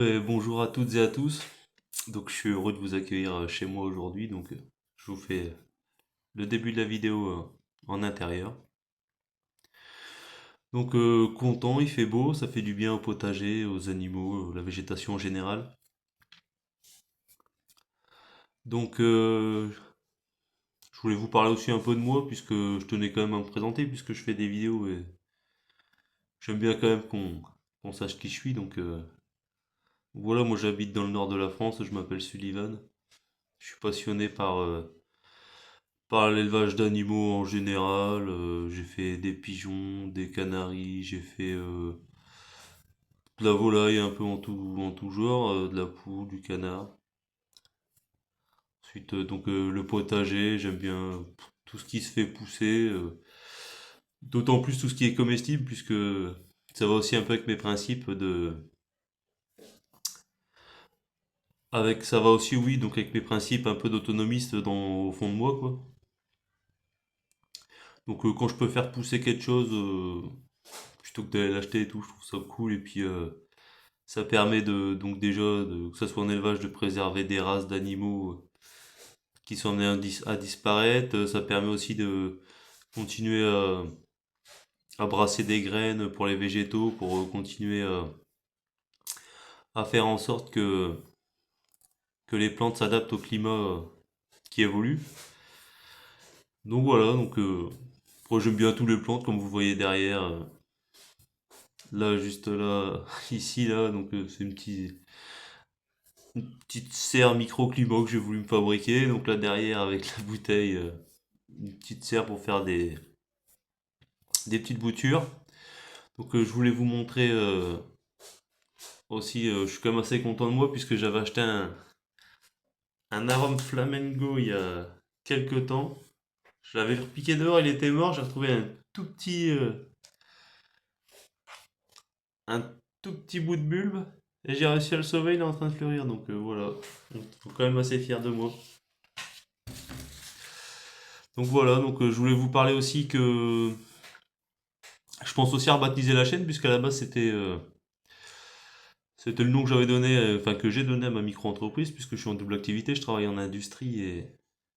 Bonjour à toutes et à tous. Donc je suis heureux de vous accueillir chez moi aujourd'hui. Je vous fais le début de la vidéo en intérieur. Content, il fait beau, ça fait du bien au potager, aux animaux, la végétation en général. Donc euh, je voulais vous parler aussi un peu de moi puisque je tenais quand même à me présenter puisque je fais des vidéos et j'aime bien quand même qu'on sache qui je suis. Voilà, moi j'habite dans le nord de la France, je m'appelle Sullivan. Je suis passionné par l'élevage d'animaux en général. J'ai fait des pigeons, des canaris, j'ai fait de la volaille un peu en tout genre, de la poule, du canard. Le potager, j'aime bien tout ce qui se fait pousser, d'autant plus tout ce qui est comestible, puisque ça va aussi un peu avec mes principes ça va aussi, oui, donc avec mes principes un peu d'autonomiste au fond de moi, quoi. Quand je peux faire pousser quelque chose, plutôt que d'aller l'acheter et tout, je trouve ça cool. Ça permet que ça soit en élevage, de préserver des races d'animaux qui sont amenés à disparaître. Ça permet aussi de continuer à brasser des graines pour les végétaux, pour continuer à faire en sorte que les plantes s'adaptent au climat qui évolue. Donc voilà, après, j'aime bien tous les plantes comme vous voyez derrière. Là, juste là, ici, là, c'est une petite serre microclimat que j'ai voulu me fabriquer. Donc là derrière avec la bouteille, une petite serre pour faire des petites boutures. Je voulais vous montrer aussi, je suis quand même assez content de moi puisque j'avais acheté un arôme flamengo il y a quelques temps. Je l'avais repiqué dehors, il était mort. J'ai retrouvé un tout petit bout de bulbe et j'ai réussi à le sauver. Il est en train de fleurir. Voilà, donc je suis quand même assez fier de moi. Je voulais vous parler aussi que je pense aussi à rebaptiser la chaîne puisqu'à la base c'était le nom que j'avais donné, enfin que j'ai donné à ma micro-entreprise puisque je suis en double activité, je travaille en industrie et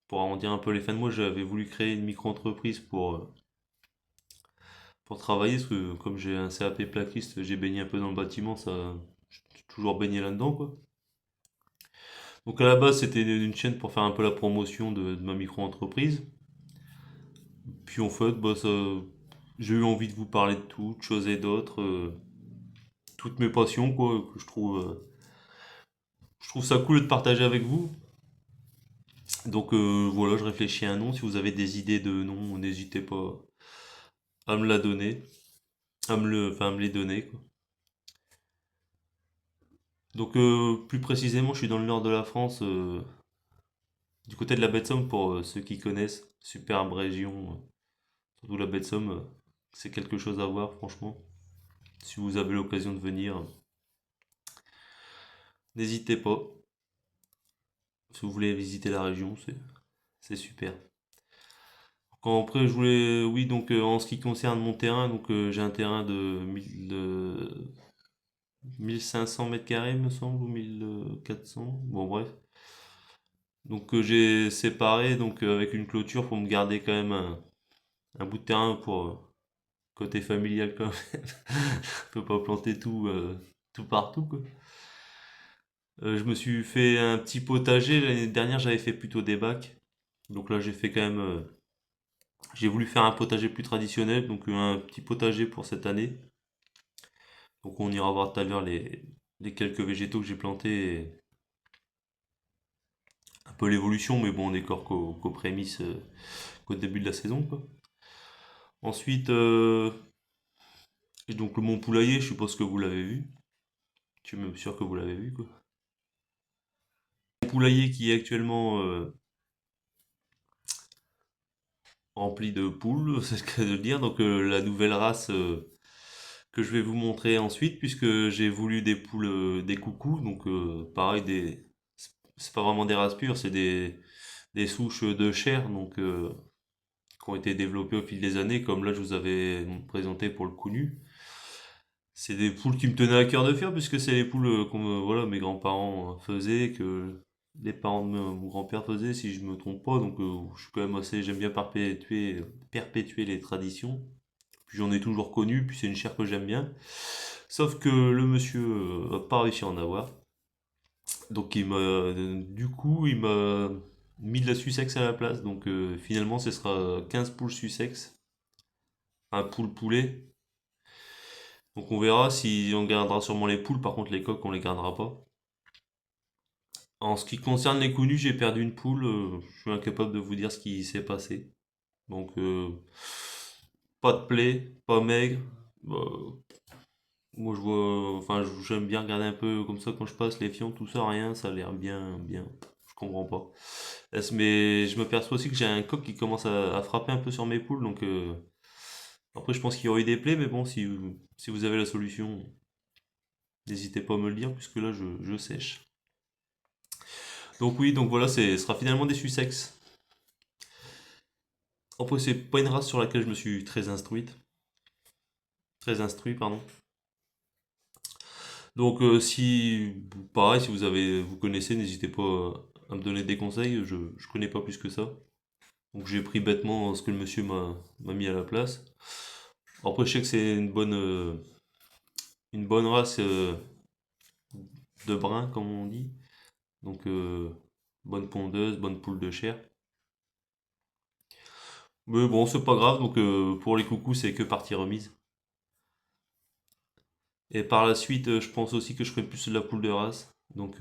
pour arrondir un peu les fins de mois, j'avais voulu créer une micro-entreprise pour travailler parce que comme j'ai un CAP plaquiste, j'ai baigné un peu dans le bâtiment, ça, j'ai toujours baigné là-dedans quoi. Donc à la base c'était une chaîne pour faire un peu la promotion de ma micro-entreprise. Puis en fait, j'ai eu envie de vous parler de tout, de choses et d'autres, toutes mes passions quoi, que je trouve ça cool de partager avec vous. Voilà, je réfléchis à un nom. Si vous avez des idées de noms, n'hésitez pas à me la donner, à me les donner, quoi. Plus précisément, je suis dans le nord de la France, du côté de la baie de Somme pour ceux qui connaissent. Superbe région, surtout la baie de Somme, c'est quelque chose à voir, franchement. Si vous avez l'occasion de venir, n'hésitez pas. Si vous voulez visiter la région, c'est super. Après, oui, en ce qui concerne mon terrain, j'ai un terrain de 1500 mètres carrés, me semble, ou 1400. Bon, bref. J'ai séparé avec une clôture pour me garder quand même un bout de terrain pour côté familial quand même. Je peux pas planter tout partout, quoi. Je me suis fait un petit potager. L'année dernière, j'avais fait plutôt des bacs. Donc là, j'ai voulu faire un potager plus traditionnel, un petit potager pour cette année. Donc on ira voir tout à l'heure les quelques végétaux que j'ai plantés, et un peu l'évolution, mais bon, on est encore qu'aux prémices, qu'au début de la saison, quoi. Ensuite, mon poulailler, je suppose que vous l'avez vu. Je suis même sûr que vous l'avez vu, quoi. Mon poulailler qui est actuellement rempli de poules, c'est ce que je veux dire. La nouvelle race que je vais vous montrer ensuite, puisque j'ai voulu des poules, des coucous. Pareil, c'est pas vraiment des races pures, c'est des souches de chair, qui ont été développées au fil des années, comme là je vous avais présenté pour le coup nu. C'est des poules qui me tenaient à cœur de faire, puisque c'est les poules comme voilà, mes grands-parents faisaient, que les parents de mon grand-père faisaient, si je me trompe pas. Donc je suis quand même assez, j'aime bien perpétuer les traditions. Puis j'en ai toujours connu, puis c'est une chair que j'aime bien. Sauf que le monsieur a pas réussi à en avoir. Donc du coup, il m'a mis de la Sussex à la place. Donc finalement, ce sera 15 poules Sussex, un poule poulet. Donc on verra si on gardera sûrement les poules, par contre les coqs on les gardera pas. En ce qui concerne les coups nus, j'ai perdu une poule, je suis incapable de vous dire ce qui s'est passé. Donc pas de plaie, pas maigre. Bah, moi je vois, enfin j'aime bien regarder un peu comme ça quand je passe les fientes, tout ça, rien, ça a l'air bien, bien. Je comprends pas. Mais je me perçois aussi que j'ai un coq qui commence à frapper un peu sur mes poules, donc après je pense qu'il y aurait eu des plaies, mais bon si vous avez la solution, n'hésitez pas à me le dire puisque là je sèche. Donc oui, donc voilà, ce sera finalement des Sussex. Après, c'est pas une race sur laquelle je me suis très instruit, pardon. Donc si, pareil, si vous connaissez, n'hésitez pas à me donner des conseils. Je connais pas plus que ça. Donc j'ai pris bêtement ce que le monsieur m'a mis à la place. Après, je sais que c'est une bonne race de brun, comme on dit. Donc bonne pondeuse, bonne poule de chair. Mais bon, c'est pas grave. Donc pour les coucous, c'est que partie remise. Et par la suite, je pense aussi que je ferai plus de la poule de race. Donc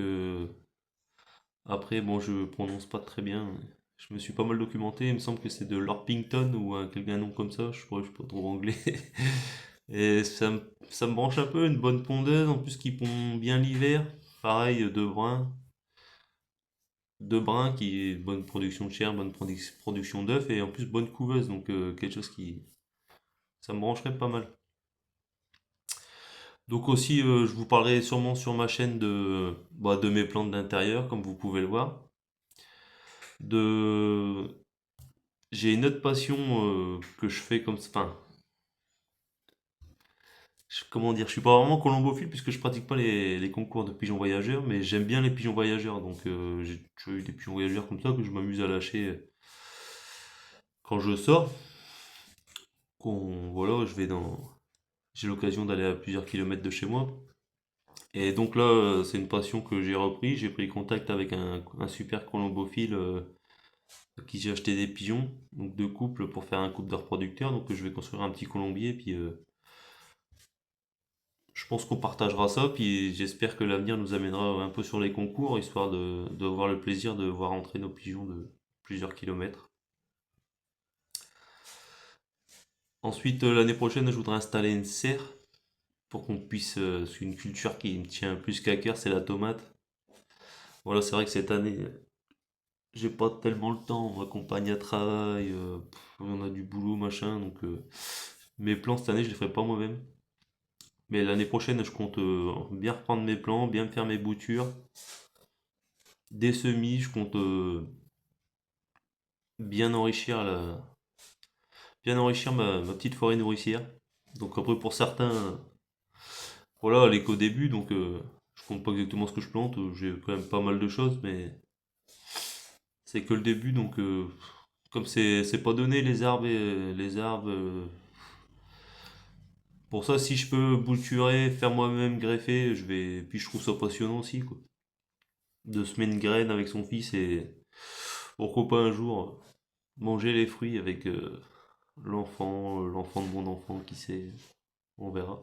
après, bon, je prononce pas très bien. Je me suis pas mal documenté. Il me semble que c'est de l'Orpington ou un nom comme ça. Je suis pas trop anglais. Et ça me branche un peu. Une bonne pondeuse, en plus qui pond bien l'hiver. Pareil, de brun qui est bonne production de chair, bonne production d'œufs et en plus bonne couveuse. Donc quelque chose qui, ça me brancherait pas mal. Donc aussi, je vous parlerai sûrement sur ma chaîne de mes plantes d'intérieur, comme vous pouvez le voir. De, j'ai une autre passion que je fais comme, enfin, comment dire, je suis pas vraiment colombophile puisque je pratique pas les concours de pigeons voyageurs, mais j'aime bien les pigeons voyageurs. Donc j'ai eu des pigeons voyageurs comme ça que je m'amuse à lâcher quand je sors. Voilà, j'ai l'occasion d'aller à plusieurs kilomètres de chez moi. Et donc là, c'est une passion que j'ai repris. J'ai pris contact avec un super colombophile à qui j'ai acheté des pigeons, donc deux couples pour faire un couple de reproducteurs. Donc je vais construire un petit colombier, puis je pense qu'on partagera ça, puis j'espère que l'avenir nous amènera un peu sur les concours, histoire de avoir le plaisir de voir entrer nos pigeons de plusieurs kilomètres. Ensuite, l'année prochaine, je voudrais installer une serre pour qu'on puisse, c'est une culture qui me tient plus qu'à cœur, c'est la tomate. Voilà, c'est vrai que cette année, j'ai pas tellement le temps, ma compagne à travail, on a du boulot, machin, donc mes plans cette année, je les ferai pas moi-même. Mais l'année prochaine, je compte bien reprendre mes plans, bien me faire mes boutures. Des semis, je compte bien enrichir bien enrichir ma petite forêt nourricière. Donc après, pour certains, voilà, elle est qu'au début, donc je compte pas exactement ce que je plante. J'ai quand même pas mal de choses, mais c'est que le début, donc comme c'est pas donné les arbres. Pour ça, si je peux bouturer, faire moi-même greffer, je vais. Puis je trouve ça passionnant aussi, quoi. De semer une graine avec son fils et pourquoi pas un jour manger les fruits avec l'enfant de mon enfant, qui sait, on verra.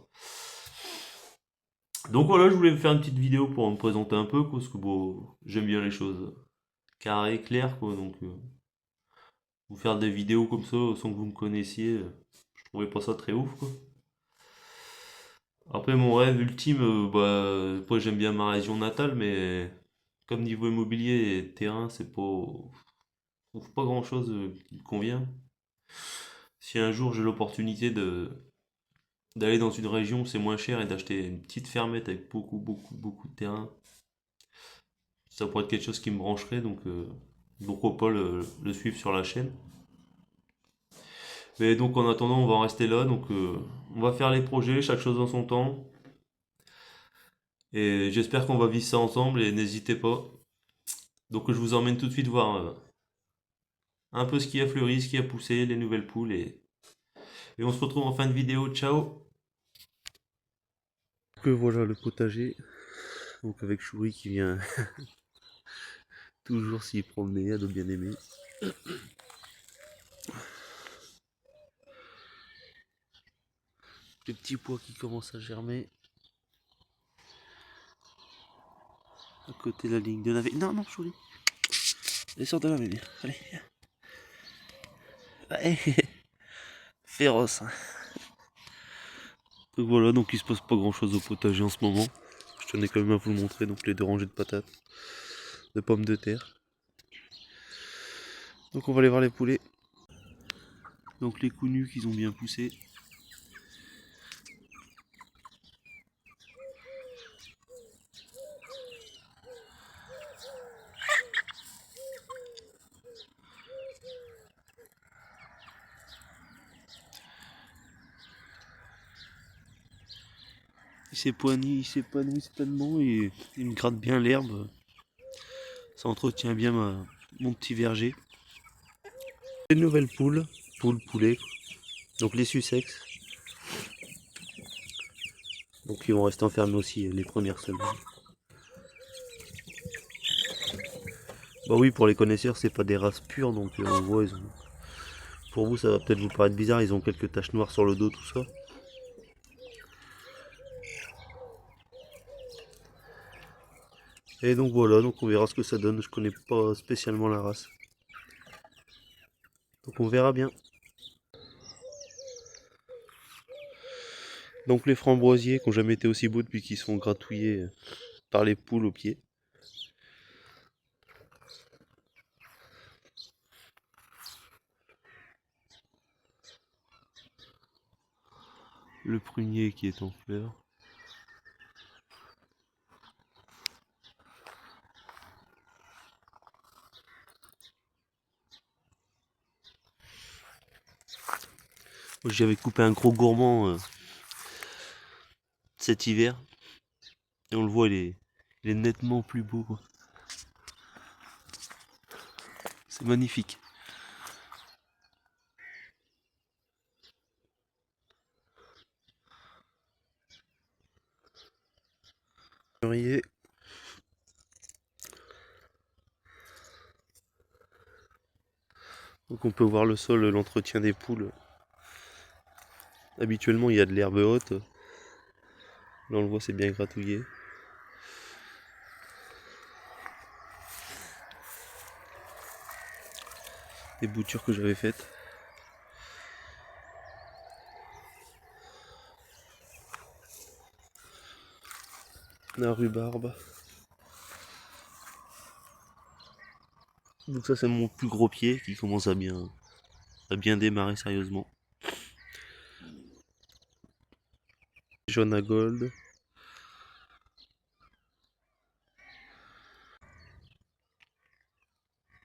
Donc voilà, je voulais faire une petite vidéo pour me présenter un peu, quoi, parce que bon, j'aime bien les choses carrées, claires, quoi, donc vous faire des vidéos comme ça sans que vous me connaissiez, je trouvais pas ça très ouf, quoi. Après, mon rêve ultime, après j'aime bien ma région natale, mais comme niveau immobilier et terrain, c'est pas, je trouve pas grand-chose qui me convient. Si un jour j'ai l'opportunité d'aller dans une région où c'est moins cher et d'acheter une petite fermette avec beaucoup de terrain, ça pourrait être quelque chose qui me brancherait, donc pourquoi pas le suivre sur la chaîne. Mais donc en attendant, on va en rester là. Donc on va faire les projets, chaque chose dans son temps. Et j'espère qu'on va vivre ça ensemble et n'hésitez pas. Donc je vous emmène tout de suite voir un peu ce qui a fleuri, ce qui a poussé, les nouvelles poules. Et on se retrouve en fin de vidéo. Ciao! Que voilà le potager. Donc avec Chouri qui vient toujours s'y promener, à de bien aimer. Les petits pois qui commencent à germer. À côté de la ligne de navet. Non, non, Chouri. Allez, sors de là, bébé. Allez. Allez. Féroce. Donc voilà, donc il se passe pas grand chose au potager en ce moment. Je tenais quand même à vous le montrer, donc les deux rangées de patates, de pommes de terre. Donc on va aller voir les poulets. Donc les coups nus qu'ils ont bien poussé. Il s'épanouit pleinement et il me gratte bien l'herbe. Ça entretient bien mon petit verger. Les nouvelles poules, poulets, donc les Sussex. Donc ils vont rester enfermés aussi les premières semaines. Bah oui, pour les connaisseurs, c'est pas des races pures, donc on voit, pour vous, ça va peut-être vous paraître bizarre, ils ont quelques taches noires sur le dos, tout ça. Et donc voilà, donc on verra ce que ça donne. Je connais pas spécialement la race. Donc on verra bien. Donc les framboisiers qui n'ont jamais été aussi beaux depuis qu'ils sont gratouillés par les poules aux pieds. Le prunier qui est en fleurs. J'avais coupé un gros gourmand cet hiver. Et on le voit, il est nettement plus beau. C'est magnifique. Donc on peut voir le sol, l'entretien des poules. Habituellement il y a de l'herbe haute. Là on le voit, c'est bien gratouillé. Des boutures que j'avais faites. La rhubarbe. Donc ça c'est mon plus gros pied qui commence à bien démarrer sérieusement. Jaune à gold.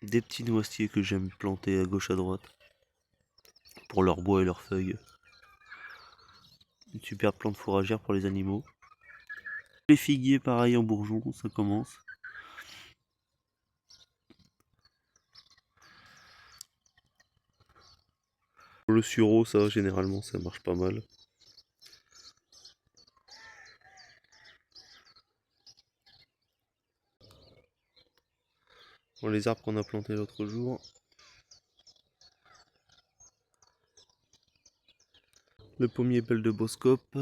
Des petits noisetiers que j'aime planter à gauche à droite. Pour leur bois et leurs feuilles. Une super plante fourragère pour les animaux. Les figuiers pareil en bourgeon, ça commence. Le sureau, ça généralement ça marche pas mal. Bon, les arbres qu'on a plantés l'autre jour. Le pommier belle de Boscope.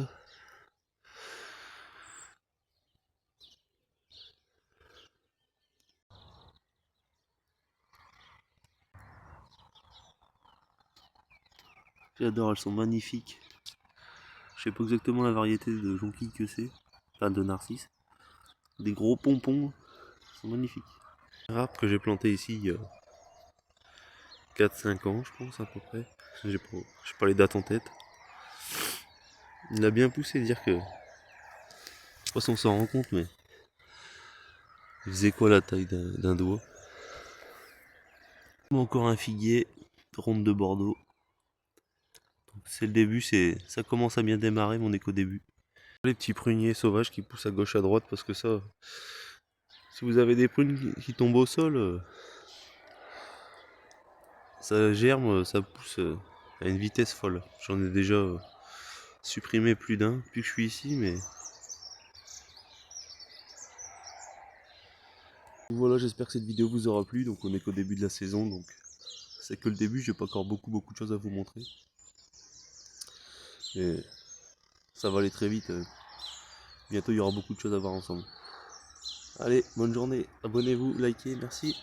J'adore, elles sont magnifiques. Je sais pas exactement la variété de jonquille que c'est. Enfin de narcisse. Des gros pompons. Ils sont magnifiques. Un arbre que j'ai planté ici il y a 4-5 ans je pense à peu près. J'ai pas les dates en tête. Il a bien poussé, dire que... Je sais pas si on s'en rend compte mais... Il faisait quoi la taille d'un doigt. Encore un figuier, ronde de Bordeaux. c'est le début, ça commence à bien démarrer mon éco-début. Les petits pruniers sauvages qui poussent à gauche à droite parce que ça, si vous avez des prunes qui tombent au sol, ça germe, ça pousse à une vitesse folle. J'en ai déjà supprimé plus d'un depuis que je suis ici, mais voilà, j'espère que cette vidéo vous aura plu. Donc on est qu'au début de la saison, donc c'est que le début, j'ai pas encore beaucoup de choses à vous montrer. Et ça va aller très vite. Bientôt il y aura beaucoup de choses à voir ensemble. Allez, bonne journée, abonnez-vous, likez, merci.